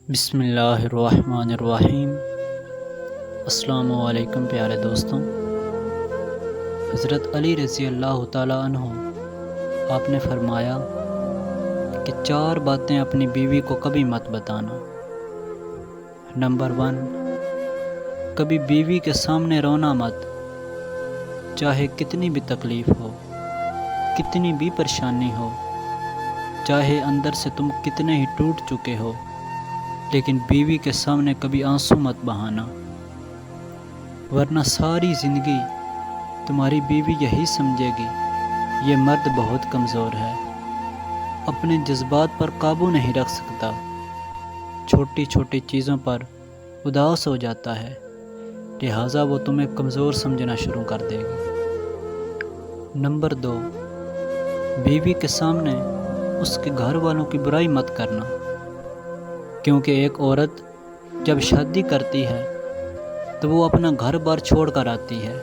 بسم اللہ الرحمن الرحیم۔ السلام علیکم پیارے دوستوں۔ حضرت علی رضی اللہ تعالیٰ عنہ آپ نے فرمایا کہ 4 باتیں اپنی بیوی کو کبھی مت بتانا۔ نمبر 1، کبھی بیوی کے سامنے رونا مت، چاہے کتنی بھی تکلیف ہو، کتنی بھی پریشانی ہو، چاہے اندر سے تم کتنے ہی ٹوٹ چکے ہو، لیکن بیوی کے سامنے کبھی آنسو مت بہانا، ورنہ ساری زندگی تمہاری بیوی یہی سمجھے گی یہ مرد بہت کمزور ہے، اپنے جذبات پر قابو نہیں رکھ سکتا، چھوٹی چھوٹی چیزوں پر اداس ہو جاتا ہے، لہٰذا وہ تمہیں کمزور سمجھنا شروع کر دے گی۔ نمبر 2، بیوی کے سامنے اس کے گھر والوں کی برائی مت کرنا، کیونکہ ایک عورت جب شادی کرتی ہے تو وہ اپنا گھر بار چھوڑ کر آتی ہے،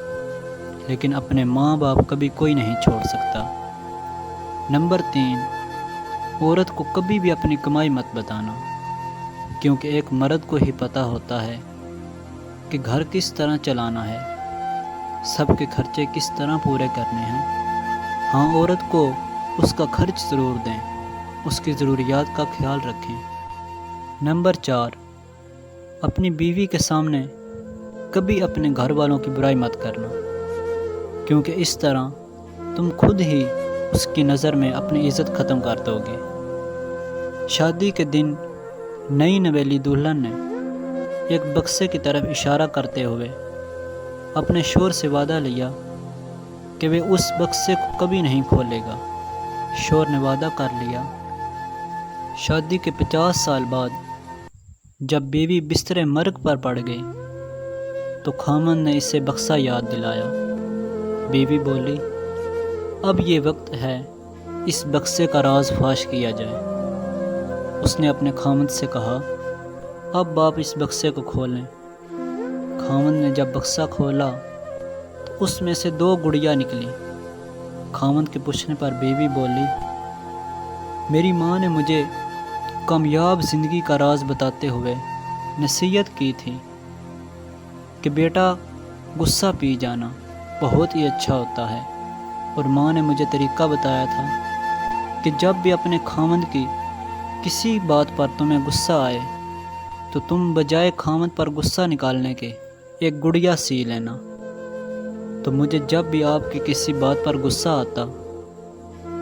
لیکن اپنے ماں باپ کبھی کوئی نہیں چھوڑ سکتا۔ نمبر 3، عورت کو کبھی بھی اپنی کمائی مت بتانا، کیونکہ ایک مرد کو ہی پتہ ہوتا ہے کہ گھر کس طرح چلانا ہے، سب کے خرچے کس طرح پورے کرنے ہیں۔ ہاں، عورت کو اس کا خرچ ضرور دیں، اس کی ضروریات کا خیال رکھیں۔ نمبر 4، اپنی بیوی کے سامنے کبھی اپنے گھر والوں کی برائی مت کرنا، کیونکہ اس طرح تم خود ہی اس کی نظر میں اپنی عزت ختم کر دو گے۔ شادی کے دن نئی نویلی دلہن نے ایک بکسے کی طرف اشارہ کرتے ہوئے اپنے شوہر سے وعدہ لیا کہ وہ اس بکسے کو کبھی نہیں کھولے گا۔ شوہر نے وعدہ کر لیا۔ شادی کے 50 سال بعد جب بیوی بستر مرگ پر پڑ گئی تو خامند نے اسے بکسہ یاد دلایا۔ بیوی بولی، اب یہ وقت ہے اس بکسے کا راز فاش کیا جائے۔ اس نے اپنے خامند سے کہا، اب آپ اس بکسے کو کھولیں۔ خامند نے جب بکسہ کھولا تو اس میں سے 2 گڑیاں نکلی۔ خامند کے پوچھنے پر بیوی بولی، میری ماں نے مجھے کامیاب زندگی کا راز بتاتے ہوئے نصیحت کی تھی کہ بیٹا، غصہ پی جانا بہت ہی اچھا ہوتا ہے، اور ماں نے مجھے طریقہ بتایا تھا کہ جب بھی اپنے خامند کی کسی بات پر تمہیں غصہ آئے تو تم بجائے خامند پر غصہ نکالنے کے ایک گڑیا سی لینا۔ تو مجھے جب بھی آپ کی کسی بات پر غصہ آتا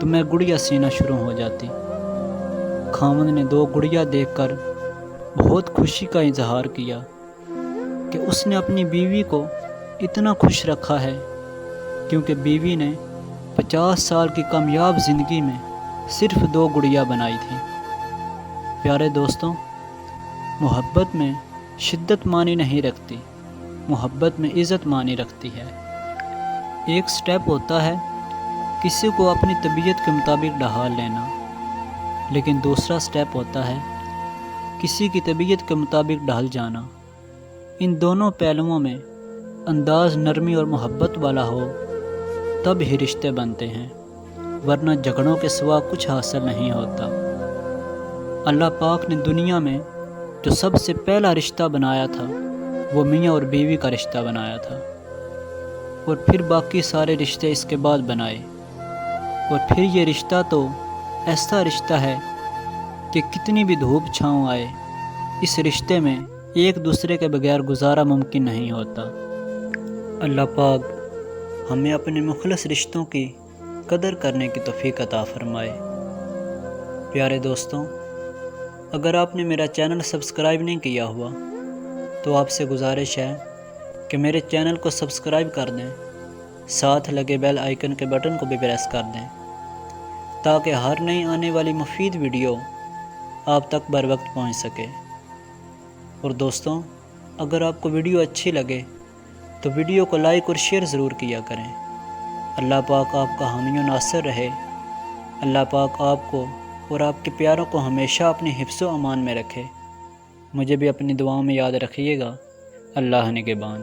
تو میں گڑیا سینا شروع ہو جاتی۔ خامند نے 2 گڑیا دیکھ کر بہت خوشی کا اظہار کیا کہ اس نے اپنی بیوی کو اتنا خوش رکھا ہے، کیونکہ بیوی نے 50 سال کی کامیاب زندگی میں صرف 2 گڑیا بنائی تھی۔ پیارے دوستوں، محبت میں شدت معنی نہیں رکھتی، محبت میں عزت معنی رکھتی ہے۔ ایک سٹیپ ہوتا ہے کسی کو اپنی طبیعت کے مطابق ڈھال لینا، لیکن دوسرا سٹیپ ہوتا ہے کسی کی طبیعت کے مطابق ڈھل جانا۔ ان دونوں پہلوؤں میں انداز نرمی اور محبت والا ہو تب ہی رشتے بنتے ہیں، ورنہ جھگڑوں کے سوا کچھ حاصل نہیں ہوتا۔ اللہ پاک نے دنیا میں جو سب سے پہلا رشتہ بنایا تھا وہ میاں اور بیوی کا رشتہ بنایا تھا، اور پھر باقی سارے رشتے اس کے بعد بنائے، اور پھر یہ رشتہ تو ایسا رشتہ ہے کہ کتنی بھی دھوپ چھاؤں آئے، اس رشتے میں ایک دوسرے کے بغیر گزارا ممکن نہیں ہوتا۔ اللہ پاک ہمیں اپنے مخلص رشتوں کی قدر کرنے کی توفیق عطا فرمائے۔ پیارے دوستوں، اگر آپ نے میرا چینل سبسکرائب نہیں کیا ہوا تو آپ سے گزارش ہے کہ میرے چینل کو سبسکرائب کر دیں، ساتھ لگے بیل آئیکن کے بٹن کو بھی پریس کر دیں، تاکہ ہر نئی آنے والی مفید ویڈیو آپ تک بر وقت پہنچ سکے۔ اور دوستوں، اگر آپ کو ویڈیو اچھی لگے تو ویڈیو کو لائک اور شیئر ضرور کیا کریں۔ اللہ پاک آپ کا حامی و ناصر رہے۔ اللہ پاک آپ کو اور آپ کے پیاروں کو ہمیشہ اپنی حفظ و امان میں رکھے۔ مجھے بھی اپنی دعاؤں میں یاد رکھیے گا۔ اللہ نگہبان۔